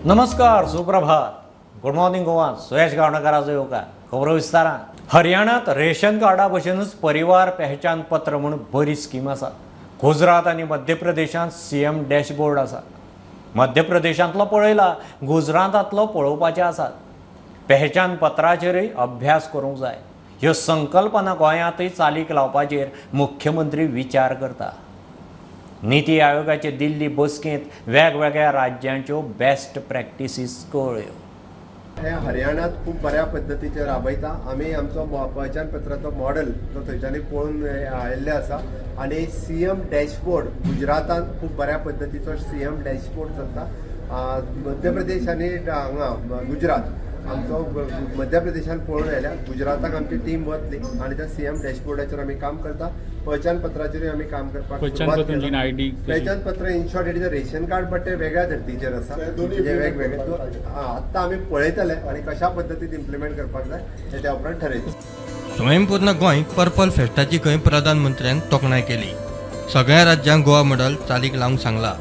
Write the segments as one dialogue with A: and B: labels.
A: नमस्कार, सुप्रभात, good morning Goa. Suyash गावणकाराचो येवकार. खबरो विस्तारान. हरियाणात रेशन कार्डा भशेनूच परिवार पहचान पत्र म्हणून बरी स्कीम आसा. गुजरात आनी मध्य प्रदेशांत सीएम डॅशबोर्ड आसा. मध्य प्रदेशांतलो पळयला, गुजरातांतलो पळोवपाचे आसात. पहचान पत्राचेरय अभ्यास करूंक जाय. ह्यो संकल्पना गोंयांतय चालीक लावपाचेर मुख्यमंत्री विचार करता. नीती आयोगाचे दिल्ली बसकेंत वेगवेगळ्या राज्यांच्यो बेस्ट प्रॅक्टिसीस कळ्ळ्यो.
B: हे हरियाणात खूप बऱ्या पद्धतीचे राबयता. आमी आमचो पहचान पत्राचो मॉडेल तो थंयच्यानी पळोवन आयिल्ले आसा आनी सीएम डॅशबोर्ड गुजरातांत खूप बऱ्या पद्धतीचो सीएम डॅशबोर्ड चलता. मध्य प्रदेश आनी हांगा गुजरात आमचो मध्य प्रदेशान पळोवन आयल्या. गुजराताक आमची टीम वतली आनी त्या सीएम डॅशबोर्डाचेर आमी काम करता. पहचान पत्राचेरूय आमी काम करपाक सुरवात केला. पहचान पत्र in short it is a ration card, but ते वेगळ्या धर्तीचेर आसा. वेगवेगळे आत्तां आमी पळयतले आनी कशा पद्दतीन इम्प्लिमेंट करपाक जाय हे त्या उपरांत ठरयतले.
C: स्वयंपूर्ण गोंय पर्पल फेस्टाची खंय प्रधानमंत्र्यान तोखणाय केली. सगळ्या राज्यांक गोवा मॉडेल चालीक लावंक सांगला.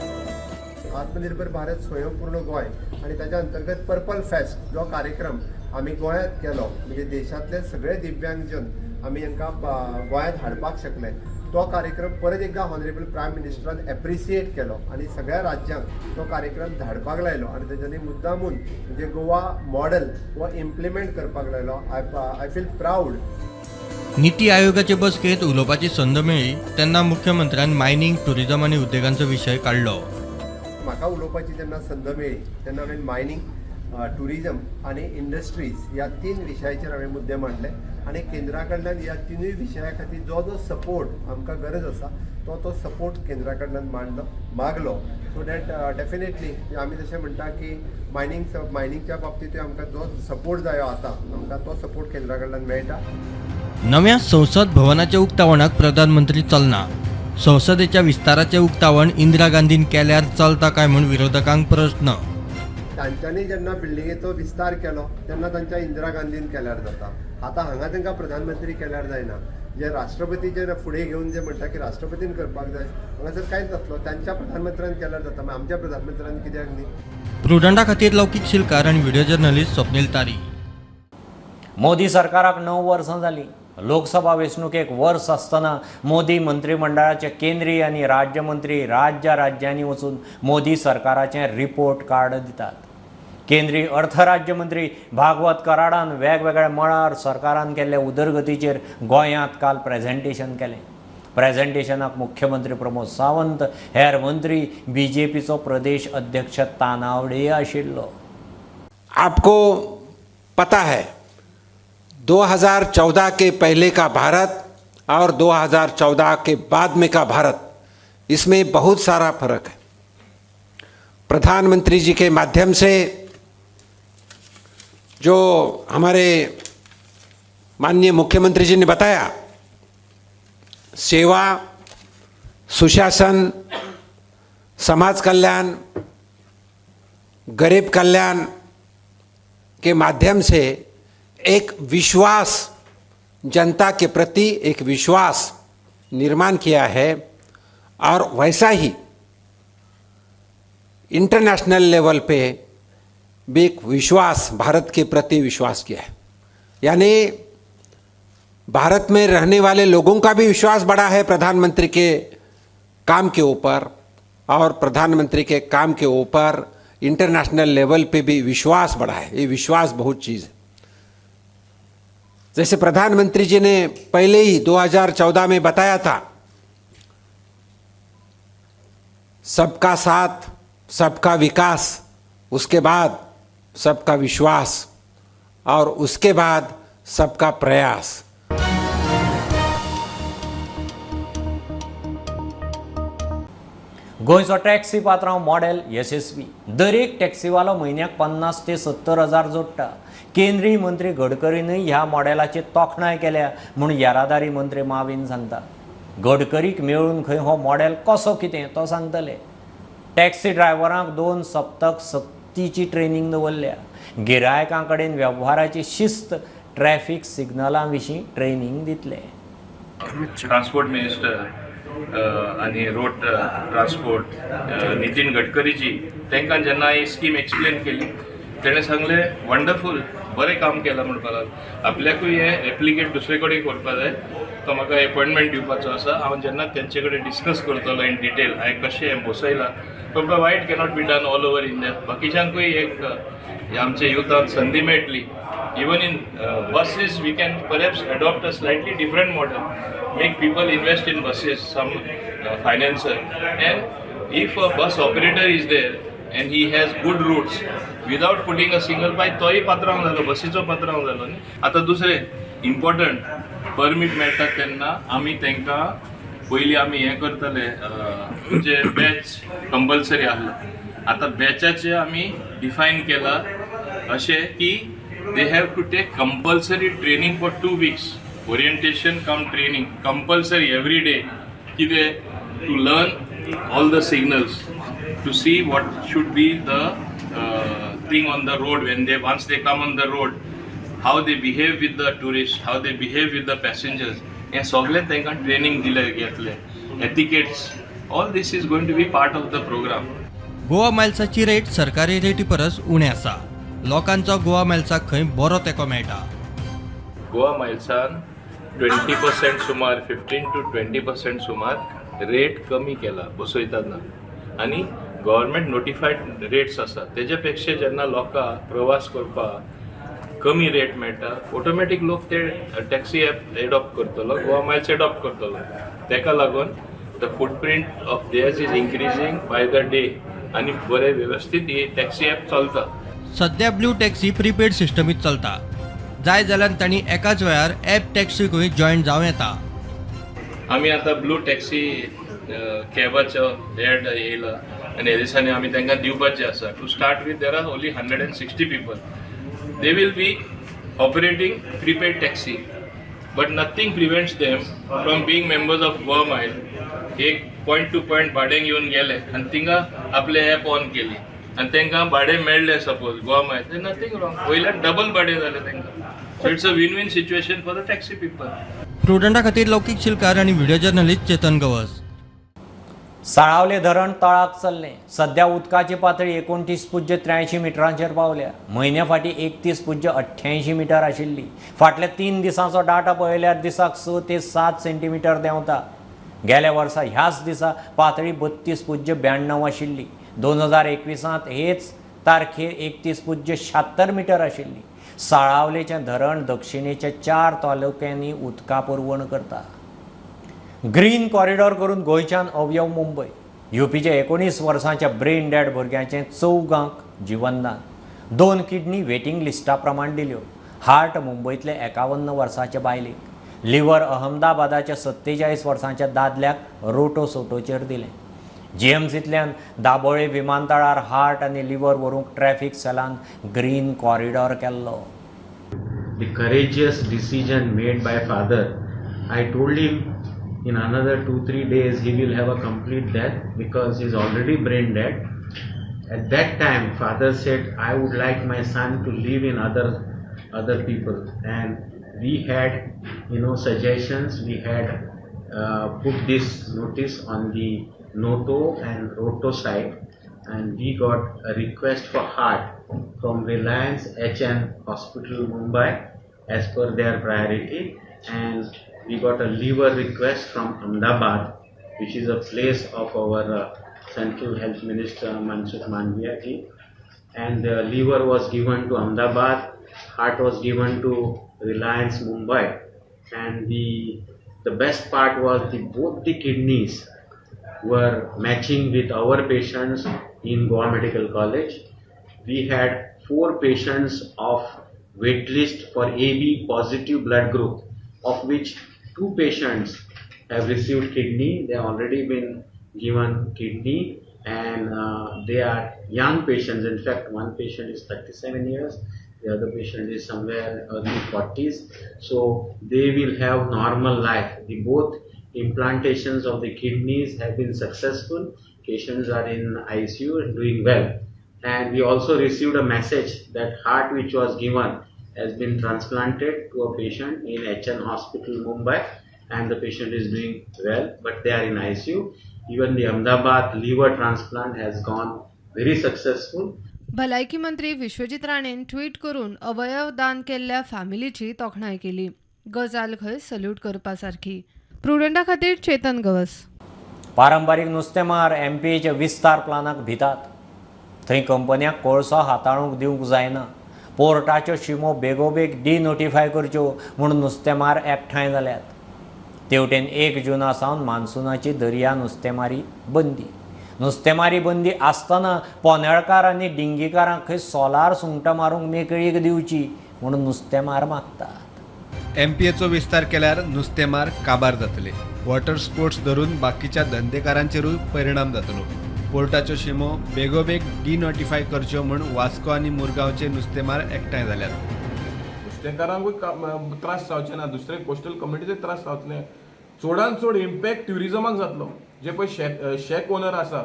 B: आत्मनिर्भर भारत स्वयंपूर्ण गोंय आणि त्याच्या अंतर्गत पर्पल फेस्ट जो कार्यक्रम आम्ही गोंयांत केलो, म्हणजे देशातले सगळे दिव्यांगजन आम्ही हांकां गोंयांत हाडपाक शकले. तो कार्यक्रम परत एकदा हॉनरेबल प्रायम मिनिस्टरान एप्रिसिएट केलो आणि सगळ्या राज्यांक तो कार्यक्रम धाडपाक लायलो आणि तेच्यानी मुद्दामून म्हणजे गोवा मॉडेल हो इम्प्लिमेंट करपाक लायलो. I feel proud.
C: नीती आयोगाचे बसकेत उलोवपाची संद मेळ्ळी तेन्ना मुख्यमंत्र्यान मायनिंग, टुरिझम आनी उद्देगांचो विशय काडलो.
B: म्हाका उलोवपाची जेन्ना संद मेळ्ळी तेन्ना हांवें मायनिंग, टुरिझम आणि इंडस्ट्रीज ह्या 3 विशयाचेर हांवें मुद्दे मांडले आणि केंद्रा कडल्यान ह्या 3 विशया खातीर जो सपोर्ट आमकां गरज आसा तो सपोर्ट केंद्रा कडल्यान मागलो. सो दॅट डेफिनेटली आमी जशें म्हणटा की मायनिंगच्या बाबतींत आमकां जो सपोर्ट जायो आतां आमकां तो सपोर्ट केंद्रा कडल्यान मेळटा.
C: नव्या संसद भवनाच्या उक्तावणाक प्रधानमंत्री चलना. संसदेच्या विस्ताराचे उक्तावण इंदिरा गांधीन केल्यार चलता काय म्हूण विरोधकांक प्रश्न.
B: तांच्यांनी जेन्ना बिल्डिंगेचो विस्तार केलो तेन्ना तांच्या इंदिरा गांधीन केल्यार जाता. आतां हांगा तांकां प्रधानमंत्री केल्यार जायना. जे राष्ट्रपती जे फुडें घेवन जे म्हणटा की राष्ट्रपतीन करपाक जाय हांगासर कांयच नासलो. तांच्या प्रधानमंत्र्यान केल्यार जाता, मागीर आमच्या प्रधानमंत्र्यान कित्याक न्ही.
C: प्रुडंटा खातीर लौकीक शिलकार आनी व्हिडिओ जर्नलिस्ट स्वप्नील तारी.
A: मोदी सरकाराक 9 वर्सां जालीं. लोकसभा वेंचणुकेक वर्स आसतना मोदी मंत्रिमंडळाचे केंद्रीय आनी राज्यमंत्री राज्यांनी वचून मोदी सरकाराचें रिपोर्ट कार्ड दितात. केंद्रीय अर्थ राज्यमंत्री भागवत कराडान वेगवेगळ्या मळार सरकारान केल्ल्या उदरगतीचेर गोंयांत काल प्रेझेंटेशन केलें. प्रेझेंटेशनाक मुख्यमंत्री प्रमोद सावंत, हेर मंत्री, बीजेपीचो प्रदेश अध्यक्ष तानावडे आशिल्लो.
D: आपको पता है 2014 के पहले का भारत और 2014 के बाद में का भारत, इसमें बहुत सारा फर्क है. प्रधानमंत्री जी के माध्यम से जो हमारे माननीय मुख्यमंत्री जी ने बताया, सेवा, सुशासन, समाज कल्याण, गरीब कल्याण के माध्यम से एक विश्वास, जनता के प्रति एक विश्वास निर्माण किया है. और वैसा ही इंटरनेशनल लेवल पे भी एक विश्वास, भारत के प्रति विश्वास किया है. यानी भारत में रहने वाले लोगों का भी विश्वास बढ़ा है प्रधानमंत्री के काम के ऊपर, और प्रधानमंत्री के काम के ऊपर इंटरनेशनल लेवल पे भी विश्वास बढ़ा है. ये विश्वास बहुत चीज़ है. जैसे प्रधानमंत्री जी ने पहले ही 2014 में बताया था, सबका साथ, सबका विकास, उसके बाद सबका विश्वास और उसके बाद सबका प्रयास.
A: गोंयचो टॅक्सी पात्रांव मॉडेल यशस्वी. दर एक टॅक्सीवालो म्हयन्याक 50 ते 70 हजार जोडटा. केंद्रीय मंत्री गडकरीनय ह्या मॉडेलाची तोखणाय केल्या म्हूण येरादारी मंत्री माविन सांगता. गडकरीक मेळून खंय हो मॉडेल कसो कितें तो सांगतले. टॅक्सी ड्रायव्हरांक 2 सप्तक सक्तीची ट्रेनिंग दवरल्या. गिरायकां कडेन वेव्हाराची शिस्त, ट्रॅफिक सिग्नलां विशीं ट्रेनिंग दितले.
E: ट्रान्सपोर्ट मिनिस्टर आणि रोड ट्रान्सपोर्ट नितीन गडकरीजी तांकां जेन्ना ही स्कीम एक्सप्लेन केली तेणें सांगलें वंडरफूल बरें काम केलां म्हणपाक लागलो आपल्याकूय हें रेप्लिकेट दुसरे कडेन करपा जाय तो म्हाका अपॉयंटमेंट दिवपाचो आसा हांव जेन्ना तेंचे कडेन डिस्कस करतलो इन डिटेल हांवें कशें हें बसयलां provide cannot be done all over India बाकीच्यांकूय एक आमच्या युथाक संदी मेळटली even in buses we can perhaps adopt a slightly different model, make people invest in buses, some financer, and if a bus operator is there and he has good routes without putting a single bike तोही पात्रांव जालो बसीचो पात्रांव जालो न्ही आतां दुसरें important permit मेळटात तेन्ना आमी तांकां पयलीं आमी हें करताले म्हणजे बॅच कंपल्सरी आहलो आतां बॅचाचें आमी डिफायन केलां अशें की they have to take compulsory training for 2 weeks orientation come training compulsory every day to learn all the signals to see what should be the thing on the road when they once they come on the road how they behave with the tourists how they behave with the passengers हे सगळे तांकां training दिले घेतले etiquettes all this is going to be part of the program
C: Goa मायल्साची rate सरकारी रेटी परस उणे आसा लोकांचो गोवा मायल्साक खंय बरो तेंको मेळटा
E: गोवा मायल्सान 20% सुमार 15 to 20% सुमार रेट कमी केला बसयतना आनी गव्हर्मेंट नोटिफायड रेट्स आसा तेजे पेक्षा जेन्ना लोकां प्रवास करपाक कमी रेट मेळटा ऑटोमॅटीक लोक ते टॅक्सी ॲप एडॉप्ट करतलो गोवा मायल्स एडॉप्ट करतलो तेका लागून the footprint of theirs is increasing by the day आनी बरे वेवस्थीत ही टॅक्सी ॲप चलता
C: सध्या ब्लू टॅक्सी प्रीपेड सिस्टमीत चलता जाय जाल्यार तांणी एकाच वेळार ॲप टॅक्सीकूय जॉयन जावं येता
E: आमी आतां ब्लू टॅक्सी कॅबाचो एड येयला आनी हे दिसांनी आमी तांकां दिवपाचें आसा to start with there are only 160 people they will be operating prepaid taxi but nothing prevents them from being members of Goa Miles एक पॉयंट टू पॉयंट भाड्यान घेवन गेले आनी थिंगा आपले ॲप ऑन केली आनी तांकां भाडें मेळ्ळें सपोज गोवा मायल ते नथींग रॉंग वयल्यान डबल भाडें जालें तांकां so it's a win win situation for the taxi people
C: स्टुडंटा खातीर लौकीक शिलकार आनी व्हिडिओ जर्नलिस्ट चेतन गवस
A: साळावले धरण तळाक चल्लें सध्या उदकाची पातळी 29.83 मिटरांचेर पावल्या म्हयन्या फाटीं 31.88 मिटर आशिल्ली फाटल्या 3 दिसांचो डाटा पळयल्यार दिसाक 6 ते 7 सेंटीमीटर देंवता गेल्या वर्सा ह्याच दिसा पातळी 32.92 आशिल्ली 2021 हेच तारखेर 31.76 मिटर आशिल्ली साळावलेचें धरण दक्षिणेच्या 4 तालुक्यांनी उदका पुरवण करता ग्रीन कॉरिडॉर करून गोंयच्यान अवयव मुंबय युपीचे 19 वर्सांच्या ब्रेन डेड भुरग्यांचें 4गांक जिवनदान 2 किडनी वेटिंग लिस्टा प्रमाण दिल्यो हार्ट मुंबयतले 51 वर्सांचे बायलेक लिव्हर अहमदाबादाच्या 47 वर्सांच्या दादल्याक रोटो सोटोचेर दिलें जीएमसींतल्यान दाबोळे विमानतळार हार्ट आनी लिव्हर व्हरूंक ट्रॅफिक सेलान ग्रीन कॉरिडॉर केल्लो
F: The courageous decision made by father. I told him in another 2-3 days he will have a complete death because he is already brain dead. At that time father said I would like my son to live in other people, and we had suggestions. We had put this notice on the Noto and Roto side, and we got a request for heart from Reliance HN Hospital Mumbai as per their priority, and we got a liver request from Ahmedabad, which is a place of our Central Health Minister Mansukh Mandaviya ji, and the liver was given to Ahmedabad, heart was given to Reliance Mumbai, and the best part was both the kidneys were matching with our patients in Goa Medical College. We had 4 patients of wait list for AB positive blood group, of which 2 patients have received kidney. They have already been given kidney, and they are young patients. In fact, one patient is 37 years, the other patient is somewhere early 40s. So they will have normal life. The both implantations of the kidneys have been successful. Patients are in ICU and doing well. And we also received a message that heart which was given has been transplanted to a patient in HN Hospital Mumbai, and the patient is doing well, but they are in ICU. Even the Ahmedabad liver transplant has gone very successful.
G: भलायकी मंत्री Vishwajeet राणेन tweet करून अवयव दान केल्ल्या फॅमिलीची तोखणाय केली. गजाल खंय सल्यूट करपा सारखी. प्रुडंटा खातीर चेतन गवस.
A: पारंपारीक नुस्तेमार एमपीएच्या विस्तार प्लानाक भितात. थंय कंपन्यांक कोळसो हाताळूंक दिवंक जायना. पोर्टाच्यो शिमो बेगोबेग डिनोटिफाय करच्यो म्हूण नुस्तेमार एकठांय जाल्यात. तेवटेन 1 जूना सावन मान्सूनाची दर्या नुस्तेमारी बंदी. नुस्तेमारी बंदी आसतना पोनेळकार आनी डिंगीकारांक खंय सोलार सुंगटां मारूंक मेकळीक दिवची म्हणून नुस्तेमार मागतात.
H: एमपीएचो विस्तार केल्यार नुस्तेमार काबार जातले. वॉटर स्पोर्ट्स धरून बाकीच्या धंदेकारांचेरूय परिणाम जातलो. पोर्टाच्यो शिमो बेगोबेग डिनोटिफाय करच्यो म्हूण वास्को आनी मुरगांवचे नुस्तेमार एकठांय जाल्यात.
I: नुस्तेकारांकूय त्रास जावचे ना, दुसरे कोस्टल कम्युनिटीचे त्रास जातले. चडांत चड इम्पॅक्ट ट्युरिजमाक जातलो. जे पळय शेक ओनर आसा,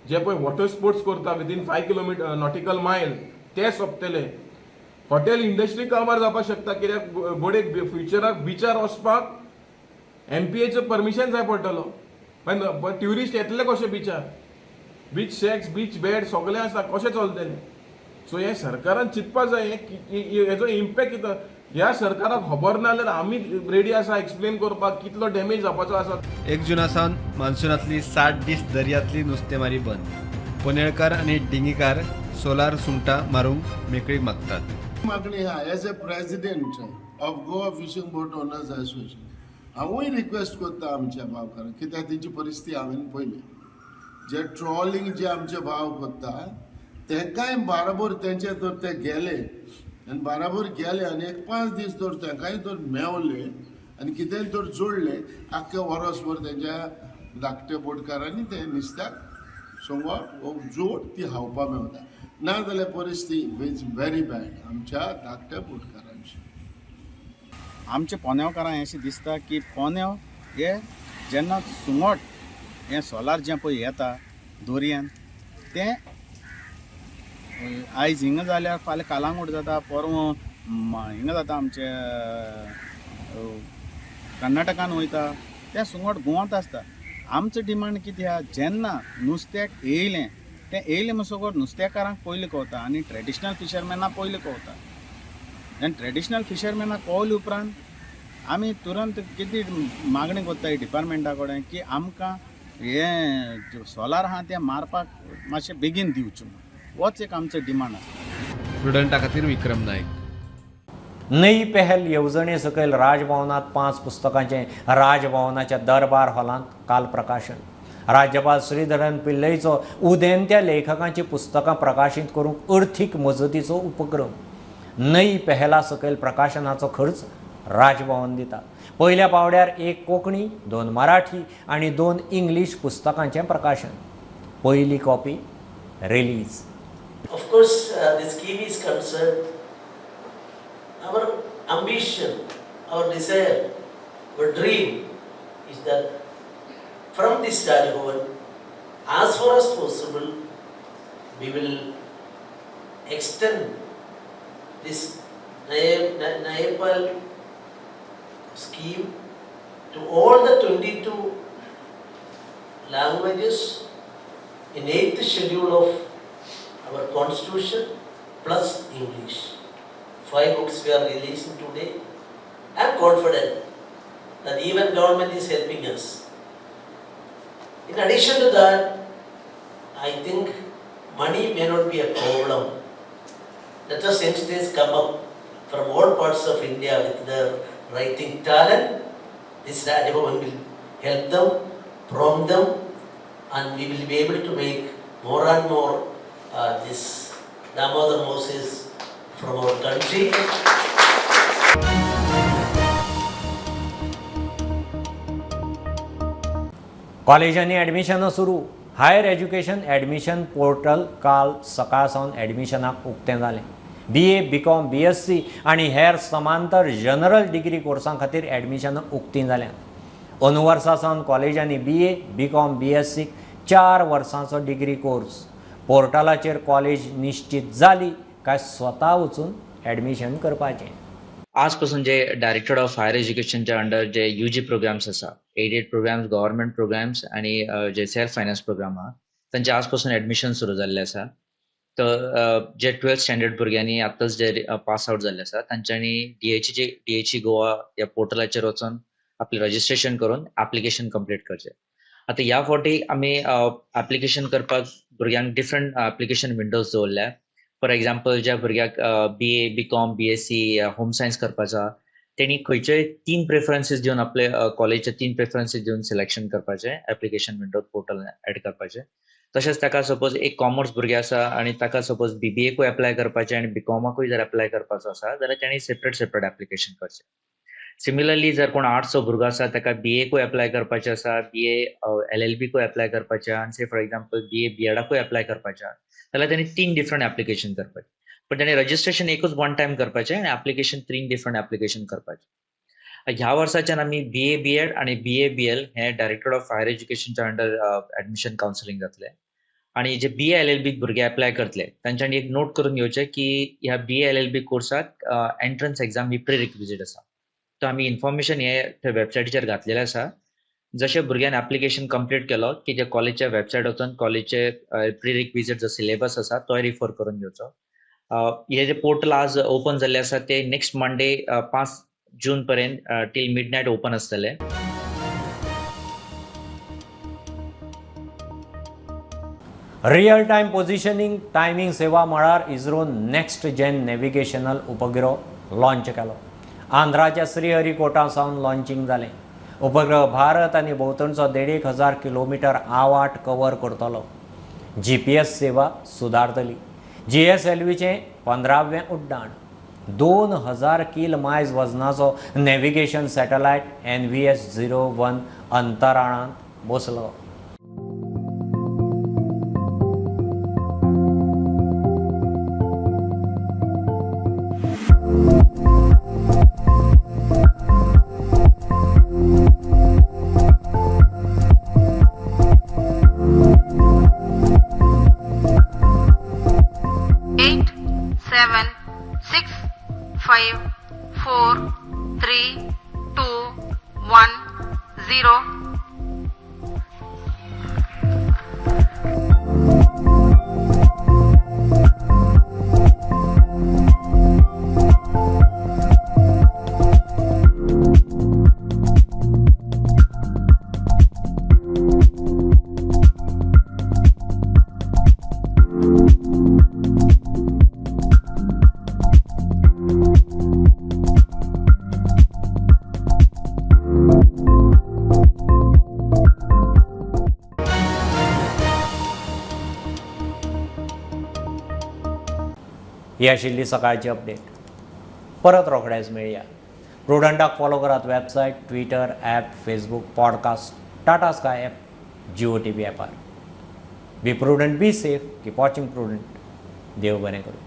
I: जे पळय वॉटर स्पोर्ट्स करता विदीन 5 किलोमीटर नॉटिकल मायल, ते सोंपतले. हॉटेल इंडस्ट्री काबार जावपाक शकता, कित्याक गोडेक फ्युचराक बिचार वचपाक एमपीएचो परमिशन जाय पडटलो. पण ट्युरिस्ट येतले कशे बिचार? बीच शेक्स, बीच बेड सगळें आसा, कशें चलतलें? सो हे सरकारान चिंतपाक जाय हेजो इम्पॅक्ट कितें. ह्या सरकाराक खबर ना जाल्यार आमी रेडी आसा एक्सप्लेन करपाक कितलो डॅमेज जावपाचो आसा.
H: 1 जूना सावन मान्सूनांतली 60 दीस दर्यांतली नुस्तेमारी बंद. पोनेळकार आनी डिंगीकार सोलार सुंगटां मारूंक मेकळीक मागतात.
J: मागणी हा as a president of Goa fishing boat owners association हांवूय रिक्वेस्ट करता आमच्या भावकारांक, कित्याक तेंची परिस्थिती हांवें पळयली. जे ट्रॉलिंग जे आमचे भाव करता तेंकाय बाराबर तेंचे तर ते गेले आनी बाराबर गेले आनी 1-5 दीस तर तेंकाय तर मेवले आनी कितेंय तर जोडले. आख्खे वरसभर तेंच्या धाकट्या बोटकारांनी ते नुस्त्याक सोंगोड जोड ती हावपा मेवता. ना जाल्यार परिस्थिती इज व्हेरी बॅड आमच्या धाकट्या बोटकारांची.
K: आमच्या पोनेवकारांक अशें दिसता की पोनेव हे जेन्ना सुंगट हें सोलार जें पळय येता दर्यान तें आयज हिंगा जाल्यार फाल्यां कालांगूट जाता, परवो हिंगा जाता आमचे कर्नाटकान वयता, तें सुंगट गोवांत आसता. आमचो डिमांड कितें आहा, जेन्ना नुस्त्याक येयलें तें येयलें म्हणसकूच नुस्तेकारांक पयलीं कळटा आनी ट्रेडिशनल फिशरमॅनाक पयलीं कळटा. आनी ट्रेडिशनल फिशरमॅनाक कळले उपरांत आमी तुरंत कितें मागणी कोत्ताय डिपार्टमेंटा कडेन की आमकां हे सोलार आहा तें मारपाक मातशें बेगीन दिवचें. होच एक आमचो डिमांड आसा.
H: प्रुडंटा खातीर विक्रम नायक.
A: नई पहल येवजणे सकयल राजभवनात 5 पुस्तकांचे राजभवनाच्या दरबार हॉलांत काल प्रकाशन. राज्यपाल श्रीधरन पिल्लईचो उदेंत्या लेखकांची पुस्तकां प्रकाशीत करूंक अर्थीक मजतीचो उपक्रम. नई पहला सकयल प्रकाशनाचो खर्च राजभवन दिता. पयल्या पावड्यार 1 कोंकणी, 2 मराठी आनी 2 इंग्लीश पुस्तकांचें प्रकाशन. पयली copy release.
L: Of course, the scheme is concerned. Our ambition, our desire, our dream is that from this Rajbhavan, as far as possible, we will extend this Nayapal scheme to all the 22 languages in 8th schedule of our constitution plus English. 5 books we are releasing today. I am confident that even government is helping us. In addition to that, I think money may not be a problem. Let us youngsters come up from all parts of India with their writing talent. This Rajbhavan will help them, prompt them, and we will be able to make more and more this Damodar Moses from our country.
A: कॉलेजांनी ॲडमिशनां सुरू. Higher education admission portal काल सकाळ सावन ॲडमिशनाक उक्तें जालें. BA, BCom, BSc आनी हेर समांतर general degree कोर्सां खातीर ॲडमिशनां उक्तीं जाल्यांत. अंदू वर्सा सावन कॉलेजांनी BA, BCom, BSc 4 वर्सांचो डिग्री कोर्स. पोर्टलाचेर कॉलेज निश्चित जाली काय स्वता वचून ॲडमिशन करपाचें.
M: आज पासून जे डायरेक्टर ऑफ हायर एज्युकेशनच्या अंडर जे UG प्रोग्राम्स आसा, एडेड प्रोग्राम्स, गव्हर्नमेंट प्रोग्राम्स आणि जे सेल्फ फायनान्स प्रोग्राम आहा, तांचे आज पासून एडमिशन सुरू जाल्लें आसा. तर जे 12th स्टँडर्ड भुरग्यांनी आतांच जे पास आउट जाल्ले आसा तांच्यांनी DHE गोवा ह्या पोर्टलाचेर वचून आपलें रजिस्ट्रेशन करून ऍप्लिकेशन कंप्लीट करचें. आतां ह्या फावटी आमी ऍप्लिकेशन करपाक भुरग्यांक डिफरंट ऍप्लिकेशन विंडोज दवरल्या. फॉर एग्जाम्पल ज्या भुरग्याक BA, BCom, BSc home science करपाचो आसा तेणी खंयचेय 3 प्रेफरन्सीस दिवन आपले कॉलेजचे 3 प्रेफरन्सीस दिवन सिलेक्शन करपाचें ऍप्लिकेशन विंडो पोर्टल एड करपाचें. तशेंच ताका सपोज एक कॉमर्स भुरगें आसा आनी ताका सपोज BBAकूय एप्लाय करपाचें आनी BComकूय जर एप्लाय करपाचो आसा जाल्यार ताणी सेपरेट ऍप्लिकेशन करचें. सिमिलरली जर कोण आर्ट्सचो भुरगो आसा ताका BAकूय एप्लाय करपाचें आसा, BA LLBकूय एप्लाय करपाचें आनी से फॉर एग्जाम्पल BA BEdकूय एप्लाय करपाचें जाल्यार ताणी 3 डिफरंट ऍप्लिकेशन करपाचें. पण ताणी रजिस्ट्रेशन एकूच वन टायम करपाचें आनी ऍप्लिकेशन 3 डिफरंट ऍप्लिकेशन करपाचें. ह्या वर्साच्यान आमी BA BEd आनी BA BL हे डायरेक्टर ऑफ हायर एज्युकेशनच्या अंडर ऍडमिशन कावन्सिलींग जातलें. आणि जे BA LLB भुरगे एप्लाय करतले तांच्यांनी एक नोट करून घेवचें की ह्या BA LLB कोर्साक एंट्रन्स एग्जाम ही प्री रिक्विजिट आसा. तो आमी इन्फॉर्मेशन हे त्या वेबसायटीचेर घातलेलें आसा. जशे भुरग्यान ऍप्लिकेशन कंप्लीट केलो की जे कॉलेजच्या वेबसायट वचून कॉलेजचे प्री रिक्विजिट जो सिलेबस आसा तो रिफर करून घेवचो. हे जे पोर्टल आज ओपन जाल्ले आसा ते नेक्स्ट मंडे 5 जून पर्यंत टील मिडनायट ओपन आसतले.
A: रियल टायम पोझिशनिंग टायमिंग सेवा मळार इस्रोन नेक्स्ट जेन नॅव्हिगेशनल उपग्रह लॉन्च केलो. आंध्राच्या श्रीहरिकोटा सावन लॉन्चिंग जालें. उपग्रह भारत आनी भोंवतणचो 1,500 किलोमीटर आवाट कवर करतलो. GPS सेवा सुदारतली. GSLVचें 15वें उड्डाण. 2000 किल मायज वजनाचो नॅव्हिगेशन सॅटेलायट NVS-01 अंतराळांत बसलो. ही आशिल्ली सकाळची अपडेट. परत रोखडेच मेळया. प्रुडंटाक फॉलो करात website, Twitter, app, Facebook, podcast, Tata Sky app, Jio TV ॲपार. Be Prudent, be safe, keep watching Prudent. देव बरें करूं.